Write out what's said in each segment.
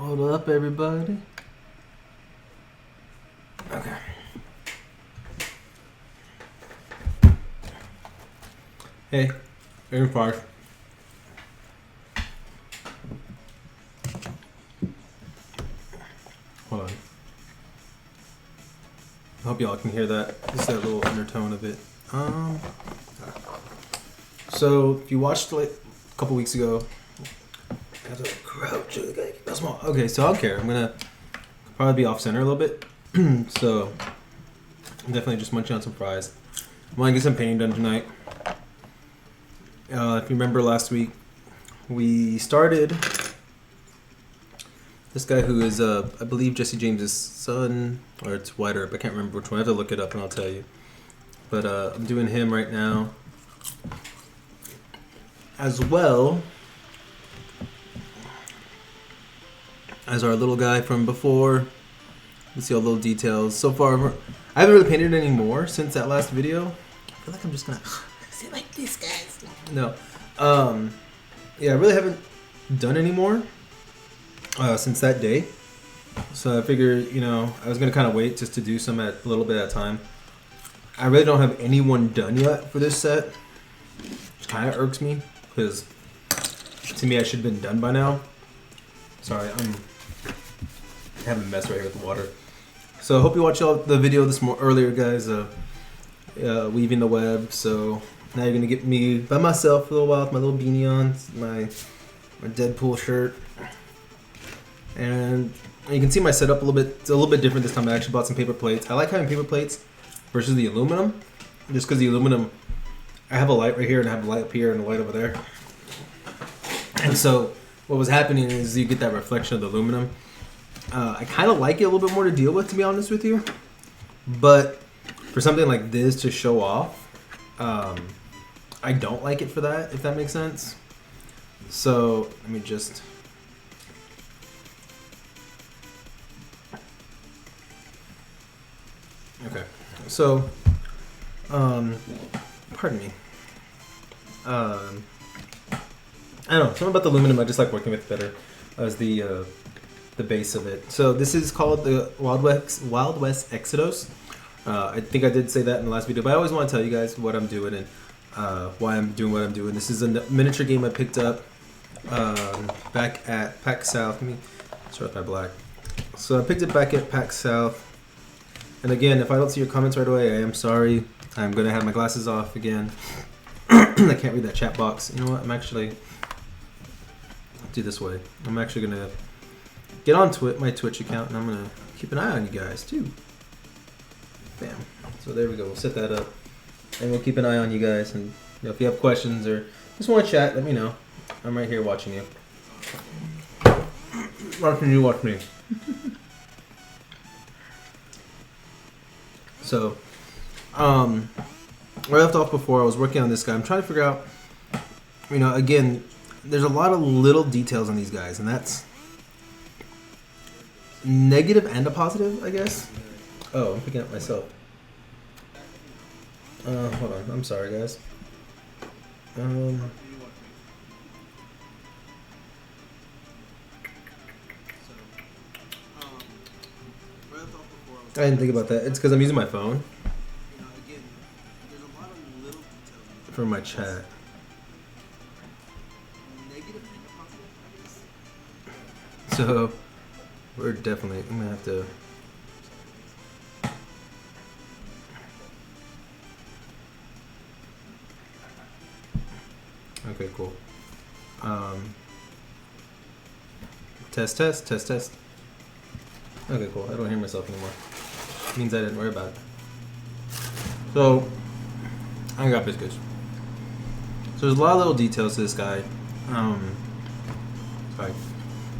Hold up, everybody. Okay. Hey, Aaron Park. Hold on. I hope y'all can hear that. Just that little undertone of it. So if you watched like a couple weeks ago, I have to crouch. Small. Okay, so I don't care. I'm gonna probably be off center a little bit. So I'm definitely just munching on some fries. I'm gonna get some painting done tonight. If you remember last week, we started this guy who is, I believe, Jesse James's son, or it's White Earp. I can't remember which one. I have to look it up and I'll tell you. But I'm doing him right now. As well as our little guy from before. You see all the little details. So far, I haven't really painted anymore since that last video. I feel like I'm just gonna sit like this, guys. No. Yeah, I really haven't done any more since that day. So I figured, I was gonna kind of wait just to do some a little bit at a time. I really don't have anyone done yet for this set, which kind of irks me because to me I should have been done by now. Sorry, I'm having a mess right here with the water. So I hope you watched the video earlier, guys. Weaving the web. So now you're gonna get me by myself for a little while with my little beanie on, my Deadpool shirt, and you can see my setup a little bit. It's a little bit different this time. I actually bought some paper plates. I like having paper plates versus the aluminum, just because the aluminum, I have a light right here and I have a light up here and a light over there. And so what was happening is you get that reflection of the aluminum. I kind of like it a little bit more to deal with, to be honest with you. But for something like this to show off, I don't like it for that, if that makes sense. So let me just... Okay. So, pardon me. I don't know, something about the aluminum I just like working with better as the base of it. So this is called the Wild West Exodus. I think I did say that in the last video, but I always want to tell you guys what I'm doing and why I'm doing what I'm doing. This is a miniature game I picked up back at PAX South. Let me start with my black. So I picked it back at PAX South. And again, if I don't see your comments right away, I am sorry. I'm going to have my glasses off again. I can't read that chat box. You know what? Let's do this way. I'm actually going to get on my Twitch account, and I'm going to keep an eye on you guys, too. Bam. So there we go. We'll set that up. And we'll keep an eye on you guys. And if you have questions or just want to chat, let me know. I'm right here watching you. Watching you watch me. So, where I left off before, I was working on this guy. I'm trying to figure out, again, there's a lot of little details on these guys, and that's negative and a positive, I guess. Oh, I'm picking up myself. Hold on. I'm sorry, guys. I didn't think about that. It's because I'm using my phone for my chat. So we're definitely, I'm gonna have to. Okay, cool. Test. Okay, cool. I don't hear myself anymore. Means I didn't worry about it. So I got biscuits. So there's a lot of little details to this guy. Sorry.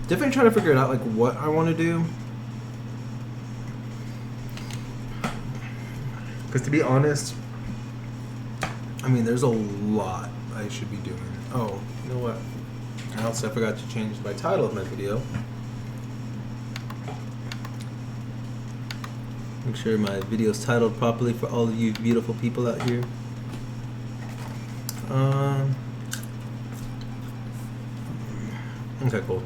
Definitely trying to figure it out, like what I want to do. Because to be honest, there's a lot I should be doing. Oh, you know what? I also forgot to change my title of my video. Make sure my video is titled properly for all of you beautiful people out here. Okay, cool.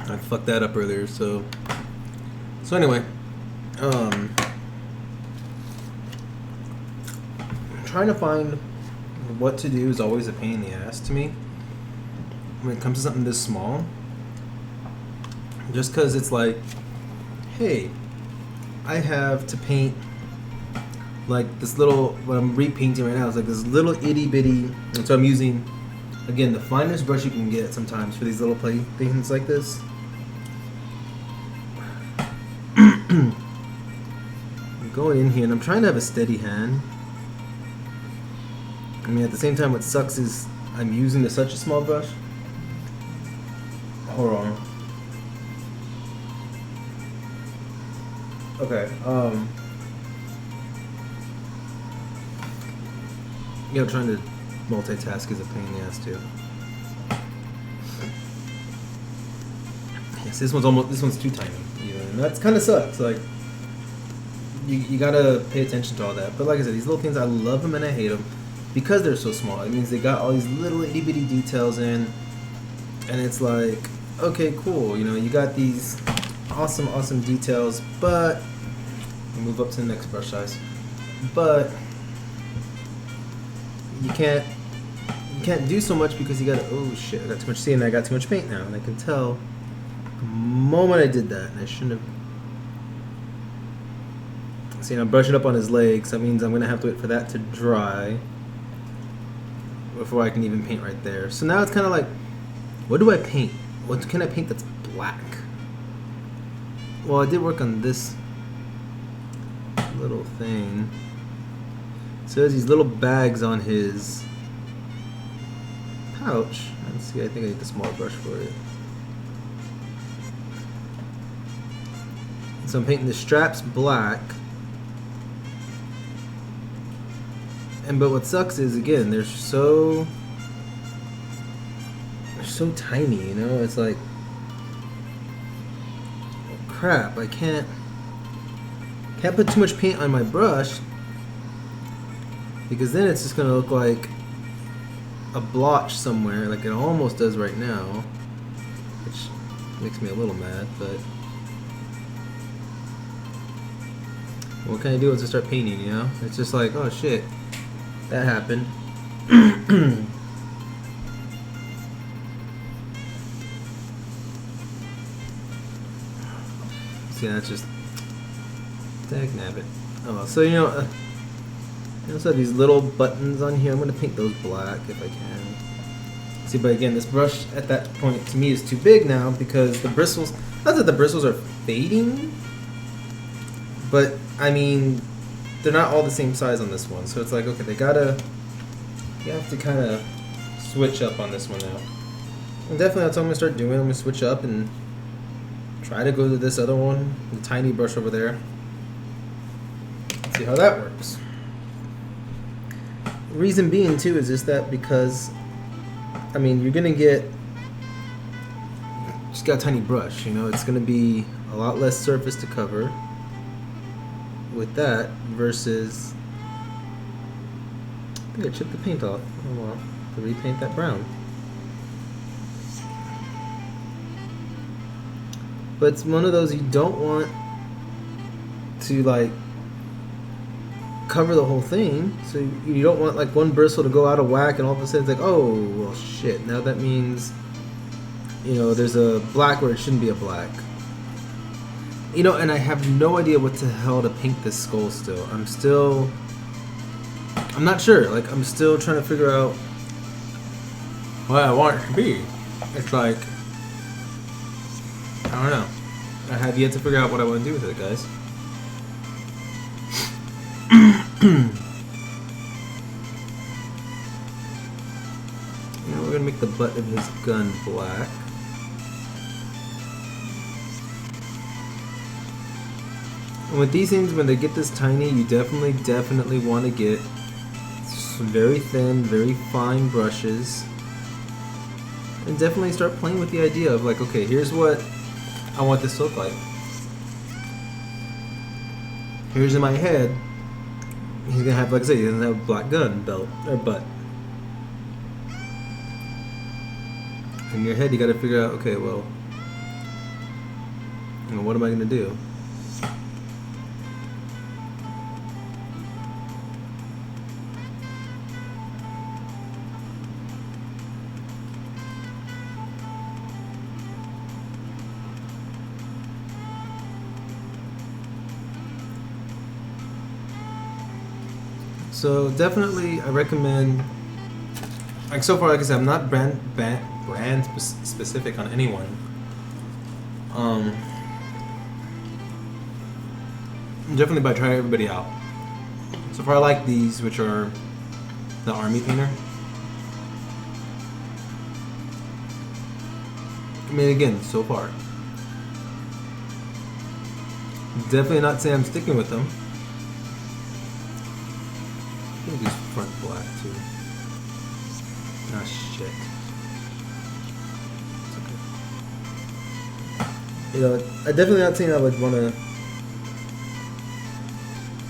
I fucked that up earlier. So anyway, trying to find what to do is always a pain in the ass to me when it comes to something this small. Just because it's like, hey, I have to paint like this little, what I'm repainting right now is like this little itty bitty, and so I'm using, again, the finest brush you can get sometimes for these little play things like this. I'm going in here and I'm trying to have a steady hand. I mean, at the same time, what sucks is I'm using such a small brush. Hold on. Okay, you know, trying to multitask is a pain in the ass too. Yes, this one's too tiny, even, and that's kind of sucks. Like, you gotta pay attention to all that. But like I said, these little things, I love them and I hate them because they're so small. It means they got all these little itty bitty details in, and it's like, okay, cool. You know, you got these awesome details, but we'll move up to the next brush size. But you can't do so much because you gotta, oh shit, I got too much, see, and I got too much paint now, and I can tell the moment I did that, and I shouldn't have. See, I'm brushing up on his legs, that means I'm gonna have to wait for that to dry before I can even paint right there. So now it's kind of like, what do I paint? What can I paint that's black? Well, I did work on this little thing. So there's these little bags on his pouch. Let's see, I think I need the small brush for it. So I'm painting the straps black. But what sucks is, again, they're so tiny, you know? It's like, oh, crap, I can't put too much paint on my brush because then it's just gonna look like a blotch somewhere, like it almost does right now, which makes me a little mad. But what can I do once I start painting, you know? It's just like, oh shit, that happened. See, that's just dagnabbit. Oh, so you know, I also have these little buttons on here. I'm going to paint those black if I can. See, but again, this brush at that point to me is too big now because the bristles, not that the bristles are fading, but I mean, they're not all the same size on this one. So it's like, okay, you have to kind of switch up on this one now. And definitely that's what I'm going to start doing. I'm going to switch up and try to go to this other one, the tiny brush over there. See how that works. Reason being too is just that because, I mean, you're gonna get just got a tiny brush, you know, it's gonna be a lot less surface to cover with that versus, I think I chipped the paint off. Oh well, to repaint that brown. But it's one of those you don't want to like cover the whole thing, so you don't want like one bristle to go out of whack and all of a sudden it's like, oh well shit, now that means, you know, there's a black where it shouldn't be a black, you know. And I have no idea what the hell to paint this skull still. I'm not sure, like I'm still trying to figure out what I want it to be. It's like, I don't know, I have yet to figure out what I want to do with it, guys. Now we're gonna make the butt of his gun black. And with these things, when they get this tiny, you definitely want to get some very thin, very fine brushes, and definitely start playing with the idea of like, okay, here's what I want this to look like. Here's in my head. He's gonna have, like I said, he doesn't have a black gun belt or butt. In your head, you gotta figure out, okay, well, And what am I gonna do? So definitely, I recommend. Like so far, like I said, I'm not brand specific on anyone. Definitely, by trying everybody out. So far, I like these, which are the Army Painter. I mean, again, so far, definitely not saying I'm sticking with them. I think these front black too. Ah, shit. It's okay. You know, I definitely not saying I would want to,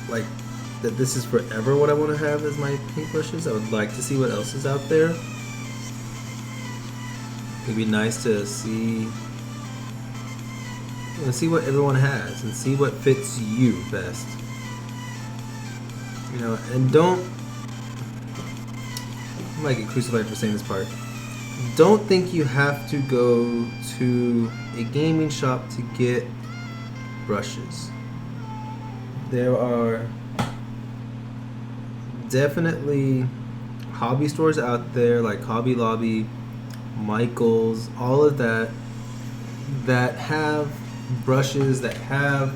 like, that this is forever what I want to have as my paintbrushes. I would like to see what else is out there. It'd be nice to see, you know, see what everyone has and see what fits you best. You know, and don't, I might get crucified for saying this part. Don't think you have to go to a gaming shop to get brushes. There are definitely hobby stores out there like Hobby Lobby, Michaels, all of that, that have brushes, that have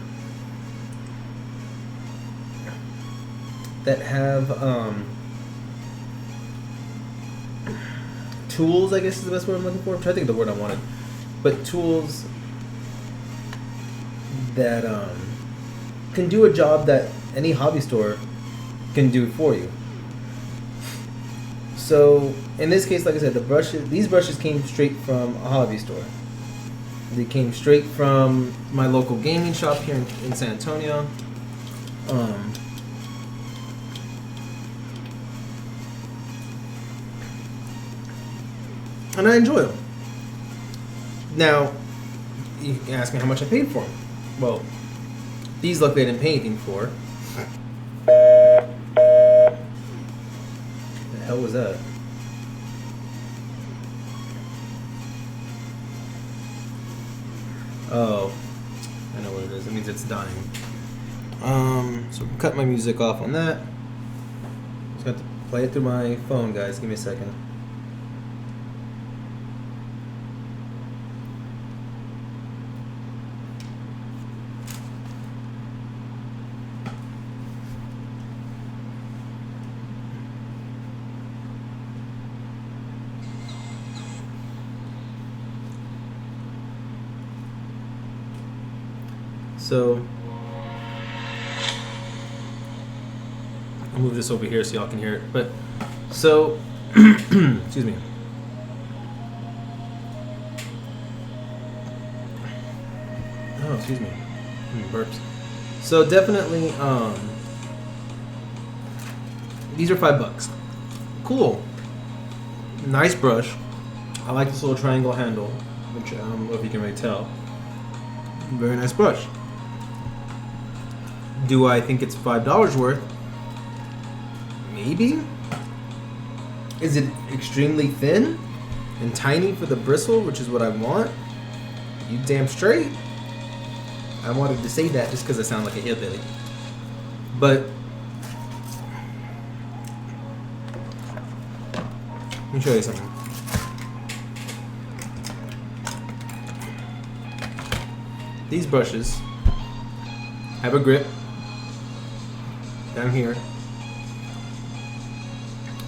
tools, I guess is the best word I'm looking for. I'm trying to think of the word I wanted. But tools that can do a job that any hobby store can do for you. So in this case, like I said, these brushes came straight from a hobby store. They came straight from my local gaming shop here in San Antonio. And I enjoy them. Now, you can ask me how much I paid for them. Well, these luckily I didn't pay anything for. The hell was that? Oh, I know what it is. It means it's dying. So cut my music off on that. Just got to play it through my phone, guys. Give me a second. So I'll move this over here so y'all can hear it. But so excuse me. Oh, excuse me. Burps. So definitely, these are $5. Cool. Nice brush. I like this little triangle handle, which I don't know if you can really tell. Very nice brush. Do I think it's $5 worth? Maybe. Is it extremely thin and tiny for the bristle, which is what I want? You damn straight. I wanted to say that just because I sound like a hillbilly. But let me show you something. These brushes have a grip down here.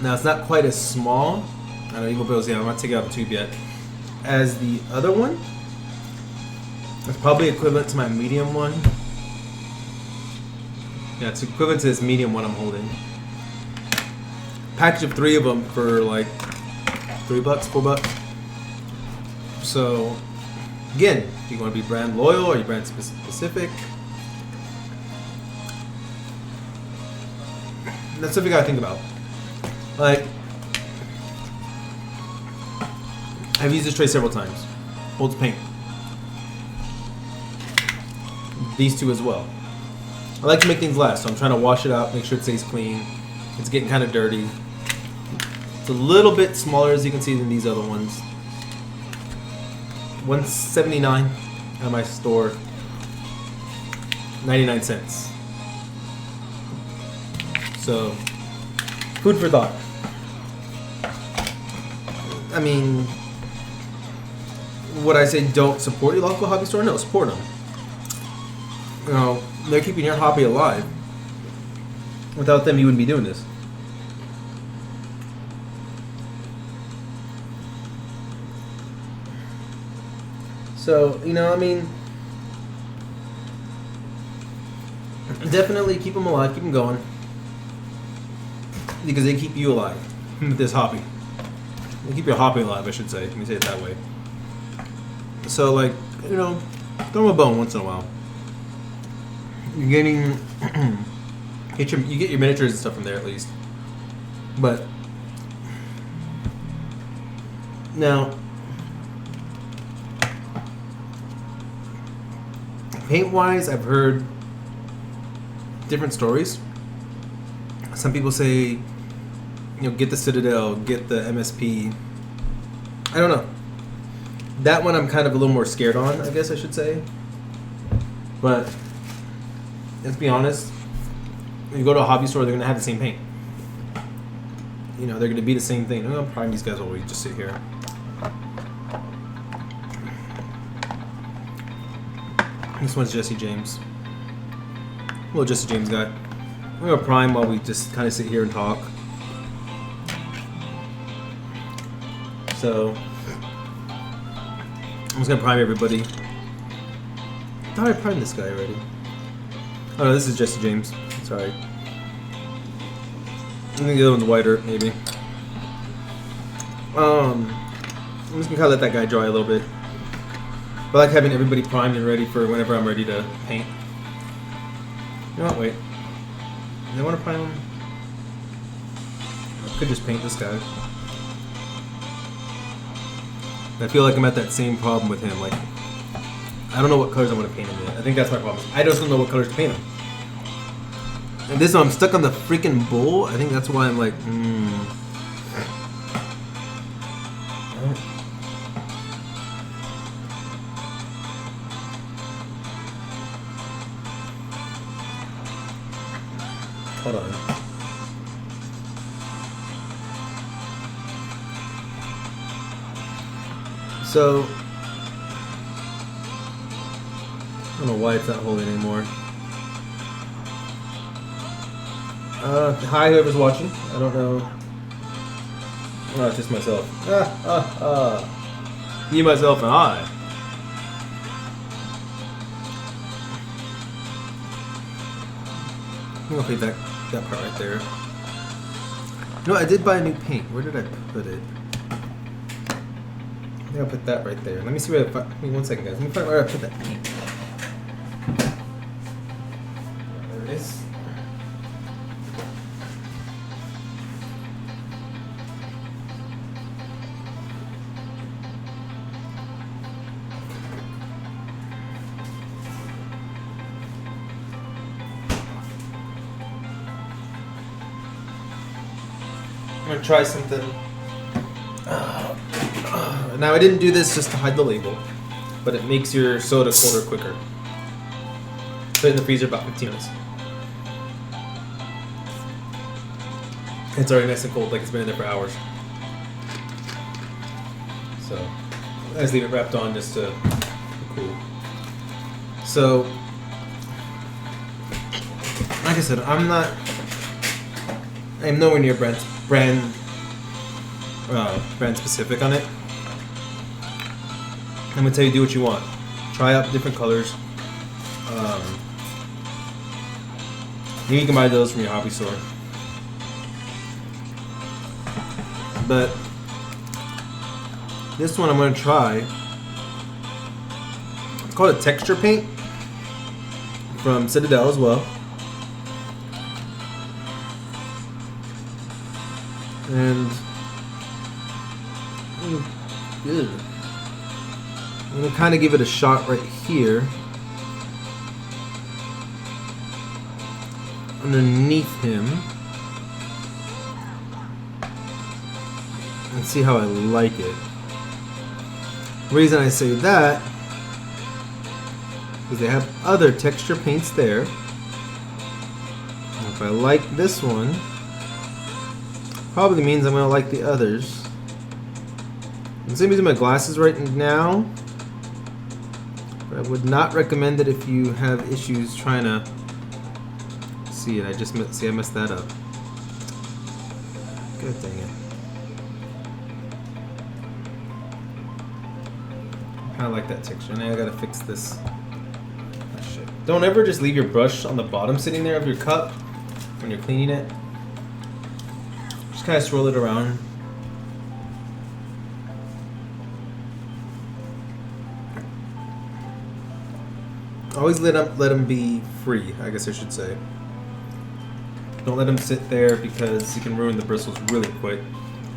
Now it's not quite as small. I know you won't be able to see. I'm not taking out the tube yet. As the other one. It's probably equivalent to my medium one. Yeah, it's equivalent to this medium one I'm holding. Package of 3 of them for like $3, $4. So again, do you want to be brand loyal or are you brand specific? That's something you gotta think about. Like, I've used this tray several times. Holds paint. these two as well. I like to make things last, so I'm trying to wash it out, make sure it stays clean. It's getting kind of dirty. It's a little bit smaller, as you can see, than these other ones. $179 at my store. 99 cents. So, food for thought. I mean, would I say don't support your local hobby store? No, support them. You know, they're keeping your hobby alive. Without them, you wouldn't be doing this. So, you know, I mean, definitely keep them alive, keep them going. Because they keep you alive with this hobby. They keep your hobby alive, I should say. Let me say it that way. So, like, you know, throw them a bone once in a while. You're getting... you get your miniatures and stuff from there, at least. But... now... paint-wise, I've heard different stories. Some people say, you know, get the Citadel, get the MSP. I don't know. That one I'm kind of a little more scared on, I guess I should say. But let's be honest. When you go to a hobby store, they're gonna have the same paint. You know, they're gonna be the same thing. I'm gonna prime these guys while we just sit here. This one's Jesse James. Little Jesse James guy. I'm gonna prime while we just kind of sit here and talk. So, I'm just gonna prime everybody. I thought I primed this guy already. Oh no, this is Jesse James. Sorry. I think the other one's whiter, maybe. I'm just gonna kind of let that guy dry a little bit. I like having everybody primed and ready for whenever I'm ready to paint. You know what, wait. Do they want to prime him? I could just paint this guy. I feel like I'm at that same problem with him. Like, I don't know what colors I want to paint him yet. I think that's my problem. I just don't know what colors to paint him. And this one, I'm stuck on the freaking bull. I think that's why I'm like, hold on. So, I don't know why it's not holding anymore. Hi, whoever's watching. I don't know. Oh, it's just myself. Me, myself, and I. I'm gonna paint that part right there. No, I did buy a new paint. Where did I put it? I think I'll put that right there. Let me see where I put. Wait 1 second, guys. Let me find where I put that paint. There it is. I'm gonna try something. Now I didn't do this just to hide the label, but it makes your soda colder quicker. Put it in the freezer about 15 minutes. It's already nice and cold, like it's been in there for hours. So I just leave it wrapped on just to be cool. So, like I said, I'm nowhere near brand specific on it. I'm gonna tell you, do what you want. Try out different colors. You can buy those from your hobby store. But this one I'm gonna try. It's called a texture paint from Citadel as well. And good. I'm gonna kind of give it a shot right here. underneath him and see how I like it. The reason I say that is they have other texture paints there. And if I like this one, probably means I'm going to like the others. I'm using my glasses right now, but I would not recommend it if you have issues trying to see it. I messed that up. God dang it. I kind of like that texture. Now I gotta fix this. Oh, shit. Don't ever just leave your brush on the bottom sitting there of your cup when you're cleaning it. Just kind of swirl it around. Always let them be free, I guess I should say. Don't let them sit there because you can ruin the bristles really quick.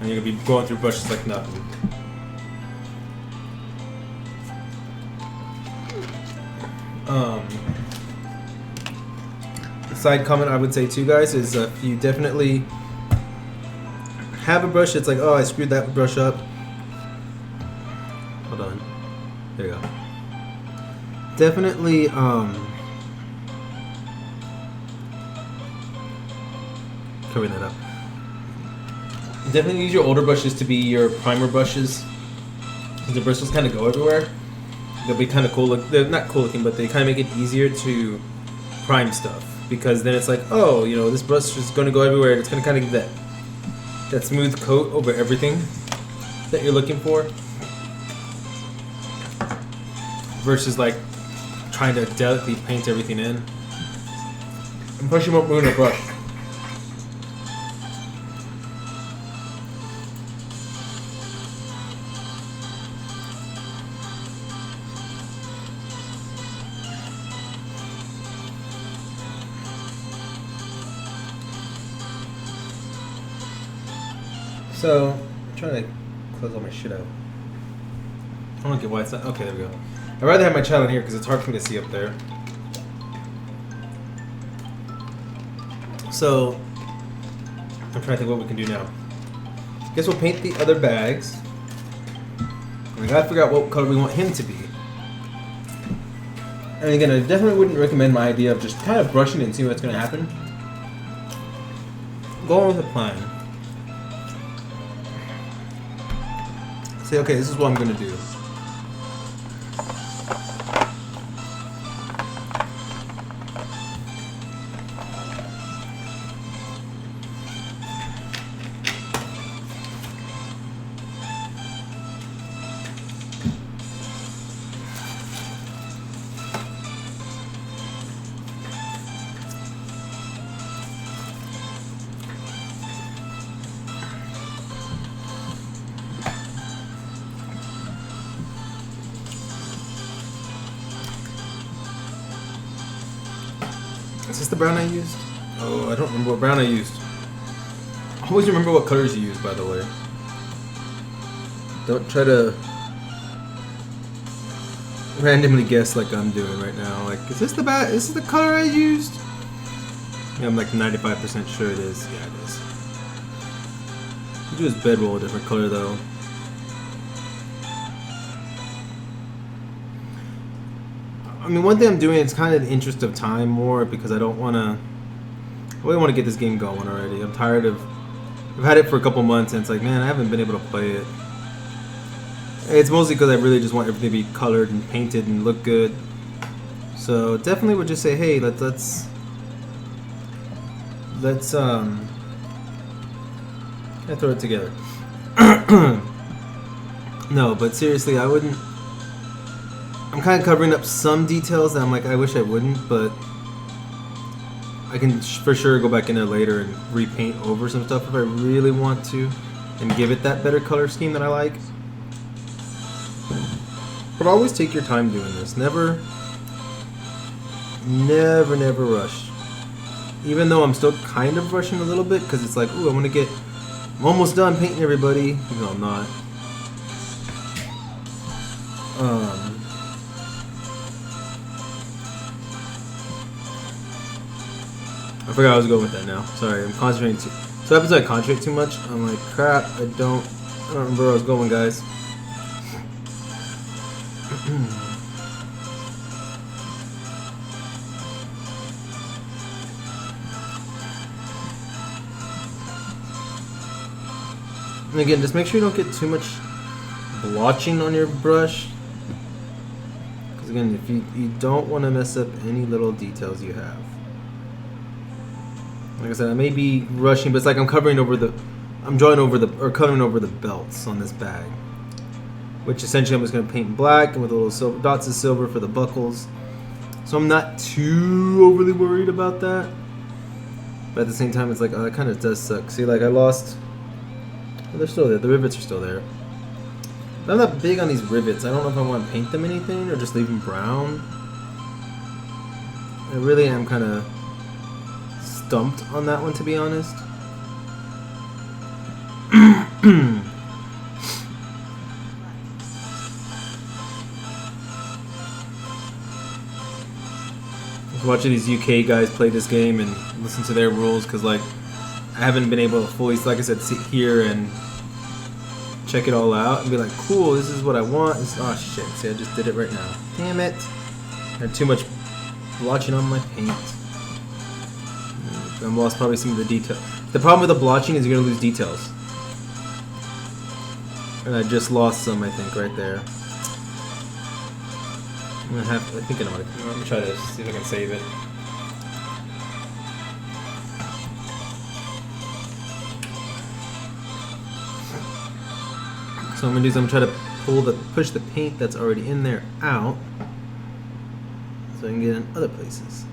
And you're going to be going through brushes like nothing. Side comment I would say too, guys, is if you definitely have a brush that's like, oh, I screwed that brush up. Hold on. There you go. Definitely, covering that up. Definitely use your older brushes to be your primer brushes. The bristles kind of go everywhere. They'll be kind of cool. They're not cool looking, but they kind of make it easier to prime stuff. Because then it's like, oh, you know, this brush is going to go everywhere. And it's going to kind of give that smooth coat over everything that you're looking for. Versus like trying to delicately paint everything in. And plus you won't ruin a brush. So, I'm trying to close all my shit out. I don't get why it's not. Okay, there we go. I'd rather have my child in here because it's hard for me to see up there. So, I'm trying to think what we can do now. Guess we'll paint the other bags. And we gotta figure out what color we want him to be. And again, I definitely wouldn't recommend my idea of just kind of brushing it and seeing what's gonna happen. Go on with the plan. Say, okay, this is what I'm gonna do. Is this the brown I used? Oh, I don't remember what brown I used. Always remember what colors you use, by the way. Don't try to randomly guess like I'm doing right now. Like, is this the color I used? Yeah, I'm like 95% sure it is. Yeah, it is. You do his bedroll a different color though. I mean, one thing I'm doing, it's kind of the interest of time more because I don't want to. I really want to get this game going already. I'm tired of. I've had it for a couple months and it's like, man, I haven't been able to play it. It's mostly because I really just want everything to be colored and painted and look good. So definitely would just say, hey, let's kind of throw it together. No, but seriously, I wouldn't. I'm kind of covering up some details that I'm like, I wish I wouldn't, but I can for sure go back in there later and repaint over some stuff if I really want to and give it that better color scheme that I like. But always take your time doing this. Never rush. Even though I'm still kind of rushing a little bit because it's like, ooh, I'm almost done painting everybody. Even though I'm not. I forgot I was going with that now. Sorry, I'm concentrating too. So happens I concentrate too much. I'm like, crap. I don't remember where I was going, guys. And again, just make sure you don't get too much blotching on your brush. Because again, if you don't want to mess up any little details you have. Like I said, I may be rushing, but it's like I'm covering over the, covering over the belts on this bag. Which essentially I'm just going to paint black and with little silver, dots of silver for the buckles. So I'm not too overly worried about that. But at the same time, it's like, oh, that kind of does suck. See, like I lost, well, they're still there. The rivets are still there. But I'm not big on these rivets. I don't know if I want to paint them anything or just leave them brown. I really am kind of stumped on that one, to be honest. Watching these UK guys play this game and listen to their rules, because like I haven't been able to fully, like I said, sit here and check it all out and be like, cool, this is what I want. Oh shit, see, I just did it right now. Damn it. I had too much blotching on my paint. I lost probably some of the detail. The problem with the blotching is you're gonna lose details. And I just lost some, I think, right there. I'm gonna have to, I think I know what I'm gonna try to see if I can save it. So I'm gonna do is I'm gonna try to push the paint that's already in there out so I can get it in other places.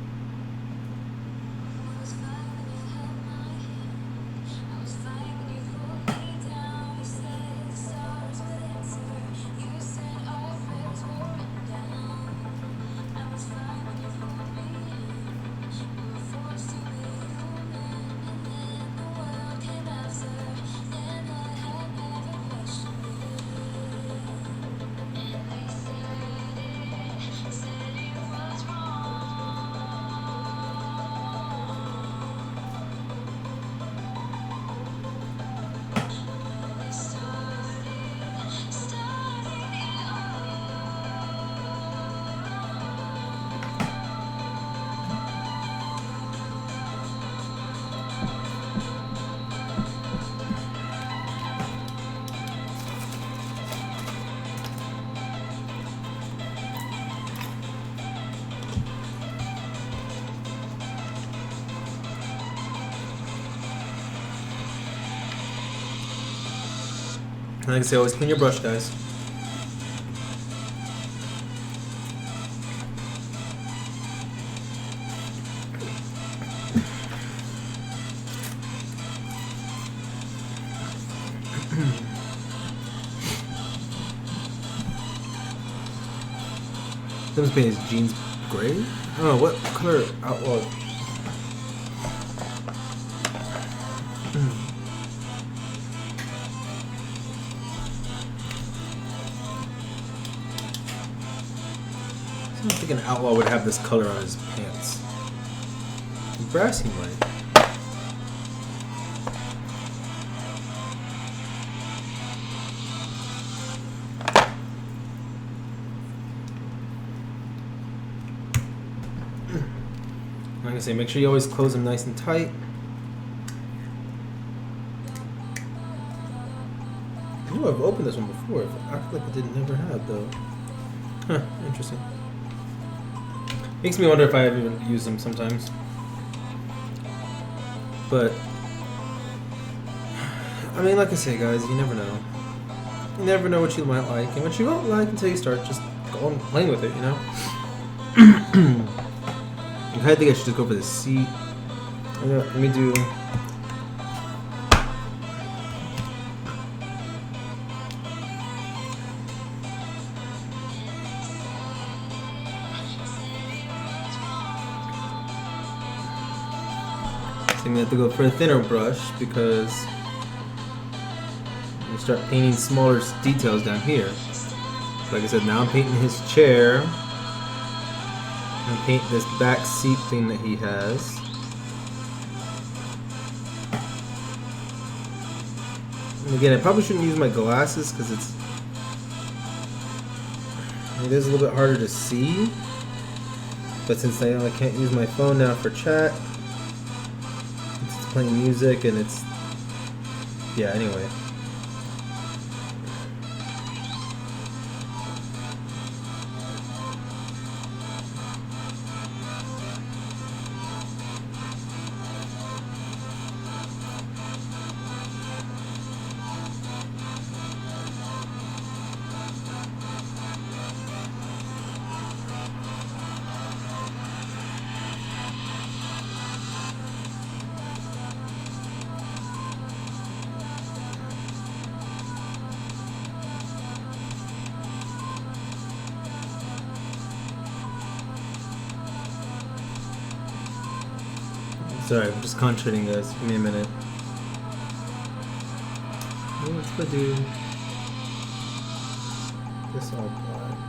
Like I say, always clean your brush, guys. Tim's paint his jeans gray? I don't know, what color outlaw? I don't think an outlaw would have this color on his pants. Brassy might. Like I say, make sure you always close them nice and tight. I know I've opened this one before. I feel like I didn't never have though. Huh, interesting. Makes me wonder if I even use them sometimes. But I mean, like I say, guys, you never know. You never know what you might like and what you won't like until you start just going playing with it, you know? I think I should just go for the seat. Let me do. So I'm gonna have to go for a thinner brush because I'm gonna start painting smaller details down here. So like I said, now I'm painting his chair. I'm gonna paint this back seat thing that he has. Again, I probably shouldn't use my glasses because it is a little bit harder to see. But since I can't use my phone now for chat, it's playing music and it's, yeah, anyway. Sorry, I'm just concentrating, guys. Give me a minute. Let's do this all black.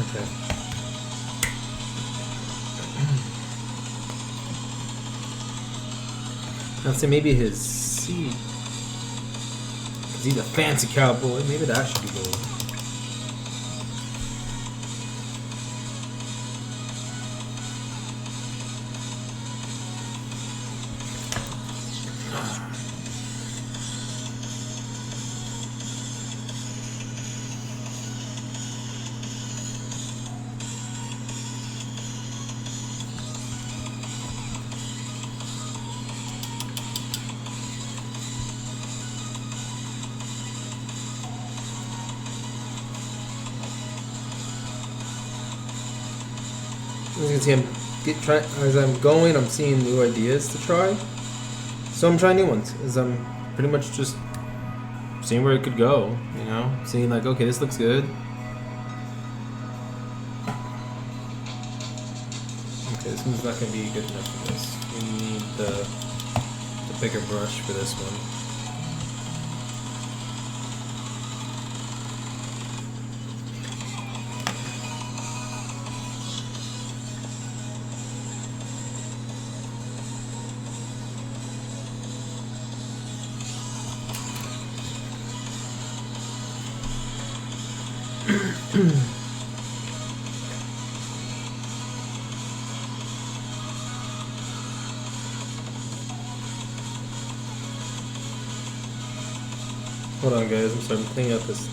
Okay. I'd say maybe his seat. Because he's a fancy cowboy. Maybe that should be gold. As you can see, as I'm going, I'm seeing new ideas to try. So I'm trying new ones. As I'm pretty much just seeing where it could go, you know? Seeing like, okay, this looks good. Okay, this one's not going to be good enough for this. We need the bigger brush for this one. Hold on, guys. I'm sorry. I'm cleaning up this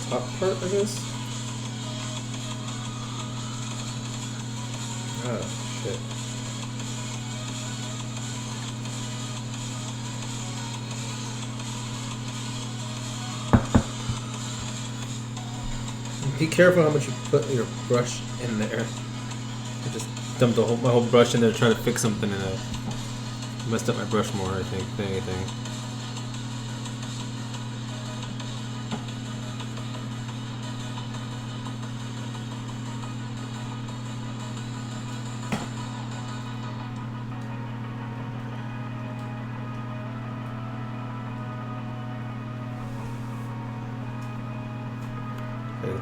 top part, I guess. Oh, shit. Be careful how much you put your brush in there. I just dumped my whole brush in there trying to fix something and I messed up my brush more, I think, than anything.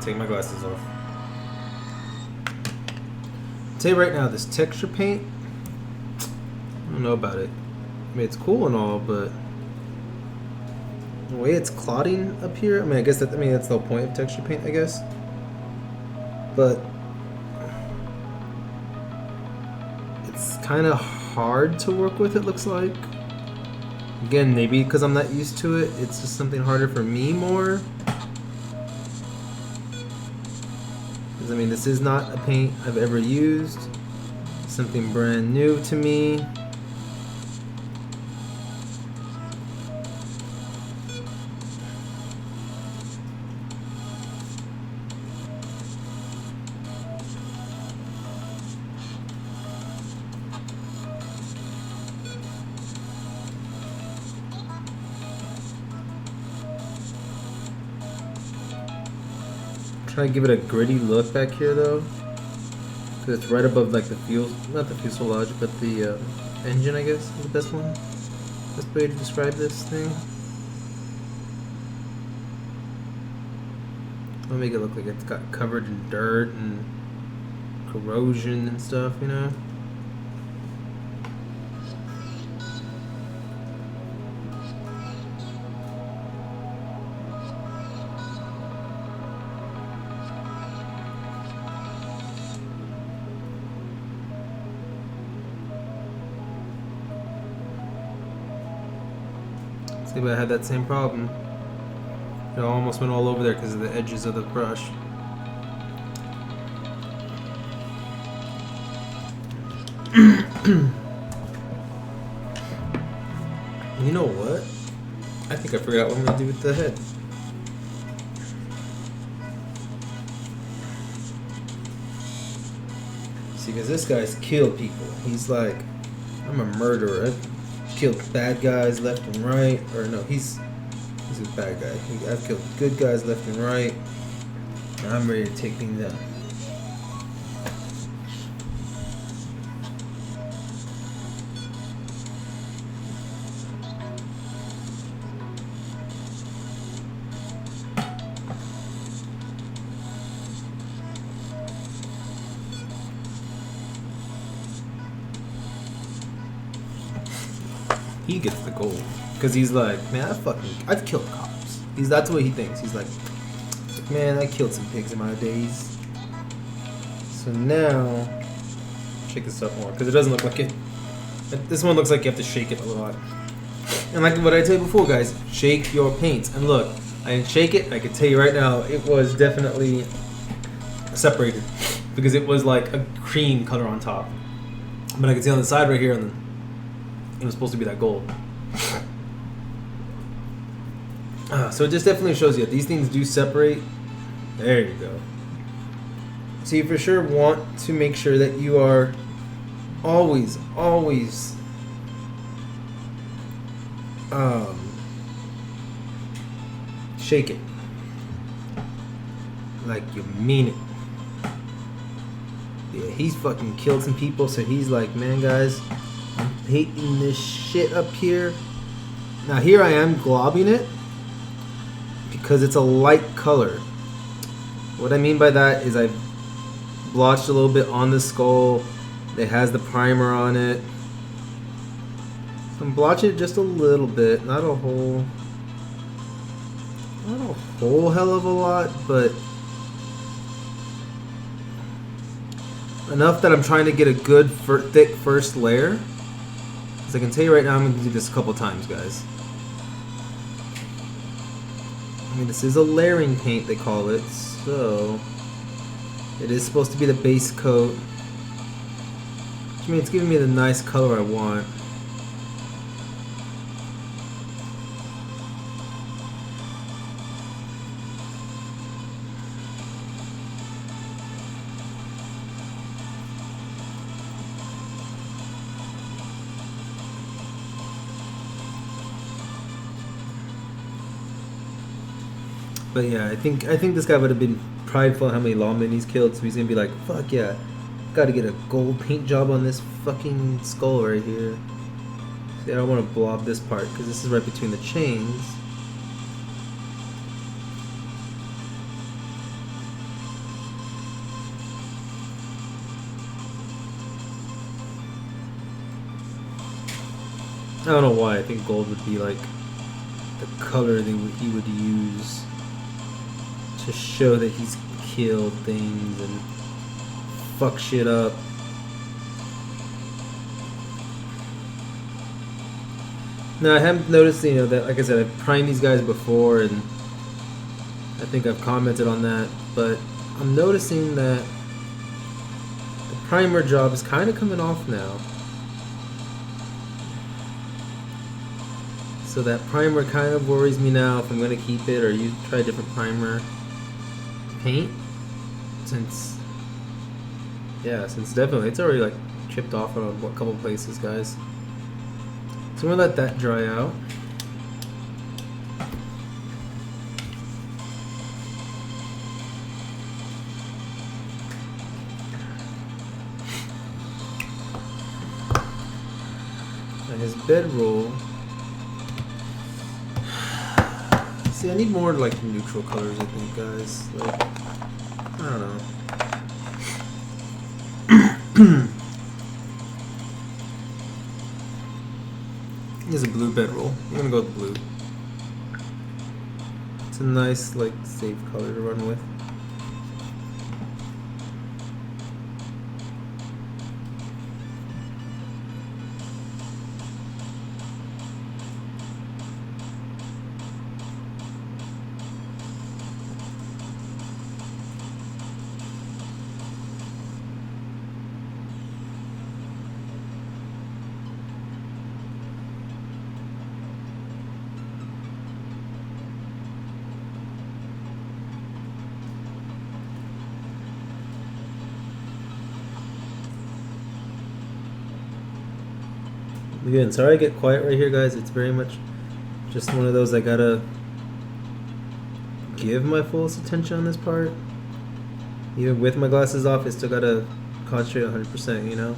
Take my glasses off. I'll tell you right now, this texture paint, I don't know about it. I mean, it's cool and all, but the way it's clotting up here, I mean, I guess that's the whole point of texture paint, I guess. But it's kind of hard to work with, it looks like. Again, maybe because I'm not used to it, it's just something harder for me more. I mean, this is not a paint I've ever used. Something brand new to me. trying to give it a gritty look back here though, because it's right above like the fuel, not the fuselage, but the engine, I guess is the best one. Best way to describe this thing. I'll make it look like it's got covered in dirt and corrosion and stuff, you know. See, but I had that same problem. It almost went all over there because of the edges of the brush. You know what? I think I forgot what I'm gonna do with the head. See, because this guy's killed people. He's like, I'm a murderer. I've killed bad guys left and right. Or no, he's a bad guy. I've killed good guys left and right. And I'm ready to take things down. He gets the gold because he's like, man, I've killed cops. That's what he thinks. He's like, man, I killed some pigs in my days. So now, shake this up more because it doesn't look like it. This one looks like you have to shake it a lot. And like what I told you before, guys, shake your paints. And look, I didn't shake it. I can tell you right now, it was definitely separated because it was like a cream color on top. But I can see on the side right here, and then it was supposed to be that gold. So it just definitely shows you that these things do separate. There you go. So you for sure want to make sure that you are always shake it. Like you mean it. Yeah, he's fucking killed some people, so he's like, man, guys, I'm painting this shit up here. Now here I am globbing it because it's a light color. What I mean by that is I've blotched a little bit on the skull. It has the primer on it. So I'm blotching it just a little bit, not a whole hell of a lot, but enough that I'm trying to get a good thick first layer. As I can tell you right now, I'm going to do this a couple times, guys. I mean, this is a layering paint, they call it, so it is supposed to be the base coat. Which means it's giving me the nice color I want. But yeah, I think this guy would have been prideful how many lawmen he's killed, so he's gonna be like, fuck yeah, gotta get a gold paint job on this fucking skull right here. See, I don't want to blob this part because this is right between the chains. I don't know why I think gold would be like the color he would use to show that he's killed things and fuck shit up. Now I have noticed, you know, that like I said, I've primed these guys before and I think I've commented on that, but I'm noticing that the primer job is kind of coming off now. So that primer kind of worries me now if I'm going to keep it or try a different primer paint, since definitely it's already like chipped off on a couple places, guys. So I'm gonna let that dry out. And his bedroll. See, I need more like neutral colors, I think, guys. Like, I don't know. Here's a blue bedroll. I'm gonna go with blue. It's a nice, like, safe color to run with. Again, sorry I get quiet right here, guys. It's very much just one of those I gotta give my fullest attention on this part. Even with my glasses off, I still gotta concentrate 100%, you know?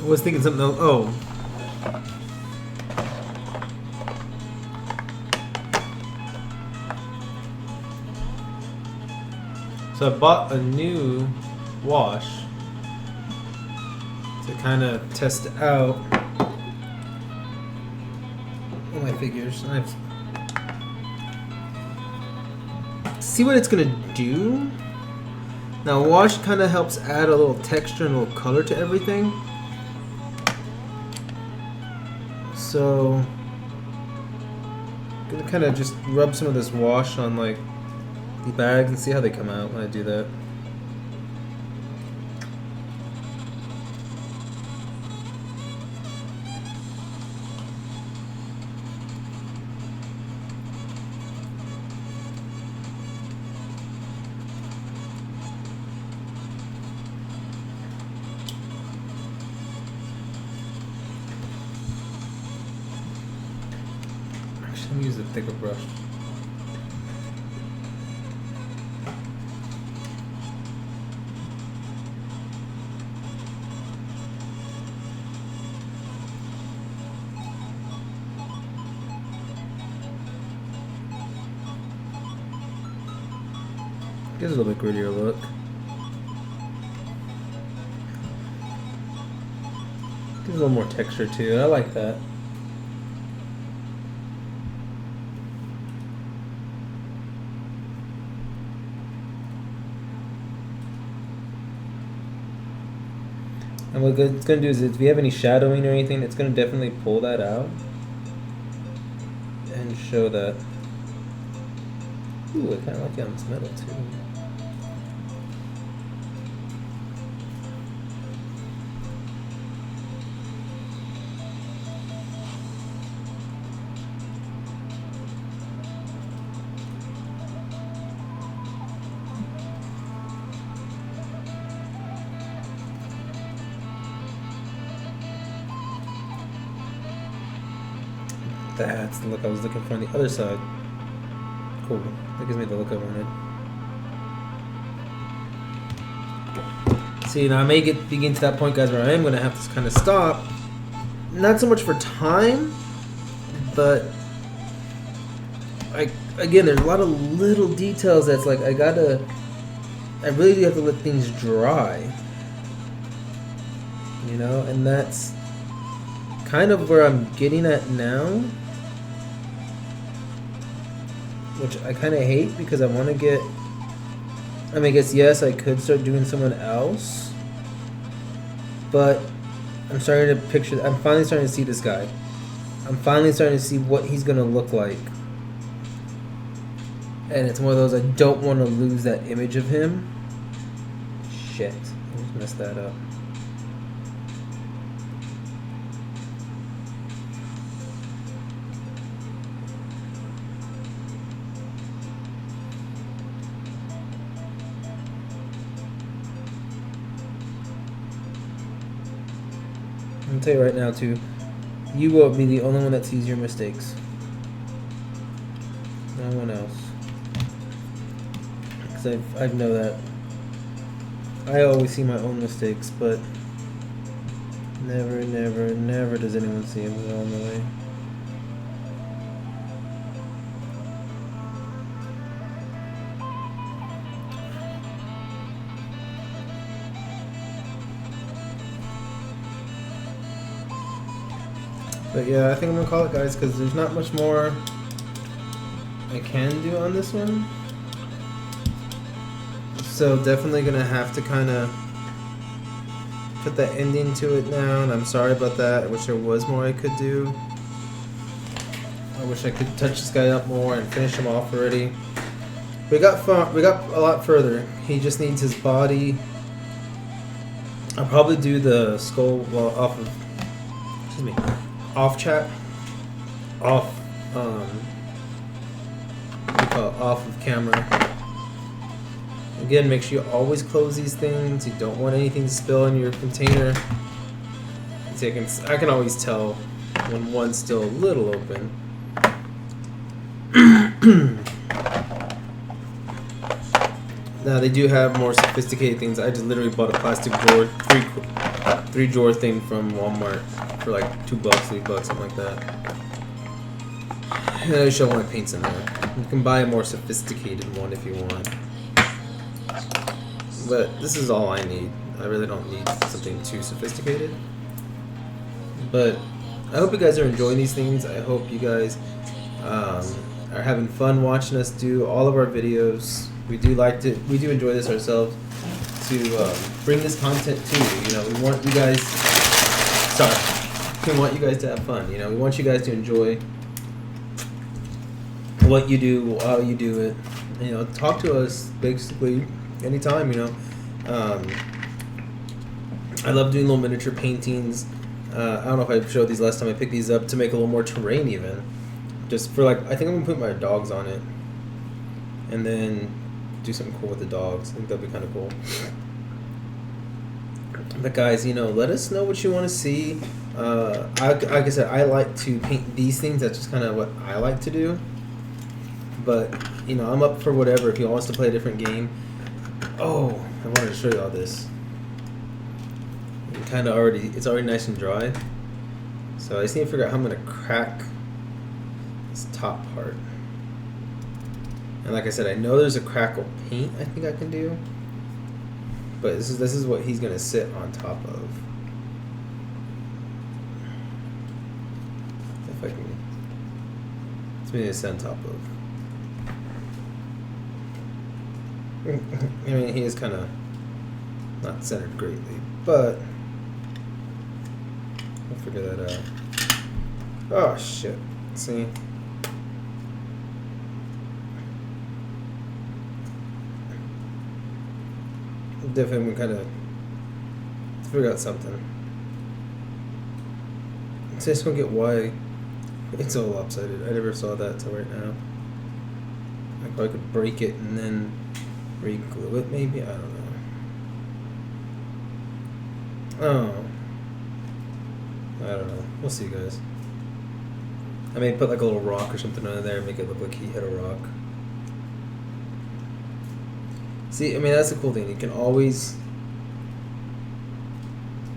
I was thinking something else. Oh. So I bought a new wash to kind of test out all my figures. See what it's gonna do. Now wash kind of helps add a little texture and a little color to everything. So I'm gonna kind of just rub some of this wash on like the bags and see how they come out when I do that. Actually, I'm gonna use a thicker brush. Gives it a little bit grittier look. Gives a little more texture too. I like that. And what it's going to do is if you have any shadowing or anything, it's going to definitely pull that out and show that. Ooh, I kind of like it on this metal too. That's the look I was looking for on the other side. Cool. That gives me the look I wanted. See, now I may begin to that point, guys, where I am going to have to kind of stop not so much for time, but again, there's a lot of little details that's like I really do have to let things dry, you know, and that's kind of where I'm getting at now, which I kind of hate because I want to get, I mean, I guess yes, I could start doing someone else, but I'm starting to picture, I'm finally starting to see this guy. I'm finally starting to see what he's going to look like. And it's one of those, I don't want to lose that image of him. Shit. I just messed that up. I'm going to tell you right now, too. You will be the only one that sees your mistakes. No one else. Because I know that. I always see my own mistakes, but never, never, never does anyone see them along the way. But yeah, I think I'm going to call it, guys, because there's not much more I can do on this one. So definitely going to have to kind of put that ending to it now, and I'm sorry about that. I wish there was more I could do. I wish I could touch this guy up more and finish him off already. We got a lot further. He just needs his body. I'll probably do the skull off of, excuse me, off chat, off, what do you call it, off of camera. Again, make sure you always close these things. You don't want anything to spill in your container. So I can always tell when one's still a little open. Now they do have more sophisticated things. I just literally bought a plastic drawer, three drawer thing from Walmart for like $2, $3, something like that. And I show all my paints in there. You can buy a more sophisticated one if you want. But this is all I need. I really don't need something too sophisticated. But I hope you guys are enjoying these things. I hope you guys are having fun watching us do all of our videos. We do enjoy this ourselves to bring this content to you. You know, we want you guys. We want you guys to have fun. You know, we want you guys to enjoy what you do, how you do it. You know, talk to us basically anytime. You know, I love doing little miniature paintings. I don't know if I showed these last time. I picked these up to make a little more terrain, even just for like. I think I'm gonna put my dogs on it, and then do something cool with the dogs. I think that'd be kind of cool. But guys, you know, let us know what you want to see. Like I said, I like to paint these things. That's just kind of what I like to do. But you know, I'm up for whatever. If you want us to play a different game. Oh, I wanted to show you all this. It's already nice and dry. So I just need to figure out how I'm gonna crack this top part. And like I said, I know there's a crackle paint I think I can do. But this is what he's gonna sit on top of. If I can, it's me to sit on top of. I mean, he is kind of not centered greatly, but we'll figure that out. Oh shit! See. Definitely kind of figure out something. I just don't get why it's all lopsided. I never saw that till right now. I probably could break it and then re-glue it, maybe. I don't know. Oh, I don't know. We'll see, guys. I may put like a little rock or something under there and make it look like he hit a rock. See, I mean, that's the cool thing. You can always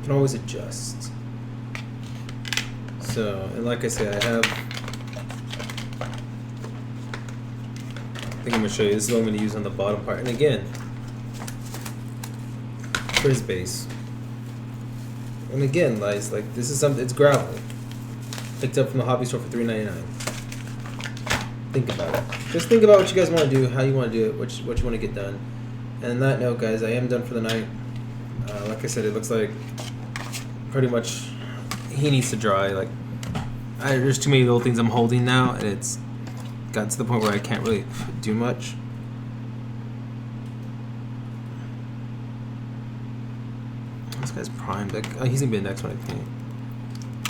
adjust. So, and like I said, I think I'm gonna show you. This is what I'm gonna use on the bottom part. And again, for his base. And again, guys, like this is something. It's gravel. Picked up from the hobby store for $3.99. Think about it. Just think about what you guys want to do, how you want to do it, what you want to get done. And on that note, guys, I am done for the night. Like I said, it looks like pretty much he needs to dry. Like there's too many little things I'm holding now, and it's got to the point where I can't really do much. This guy's primed. Like, he's gonna be the next one, I think.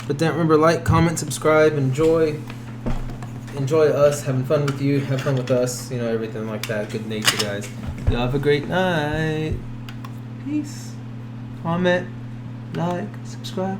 But then remember, like, comment, subscribe, enjoy us, having fun with you, have fun with us, you know, everything like that. Good nature, guys. Y'all have a great night. Peace. Comment, like, subscribe.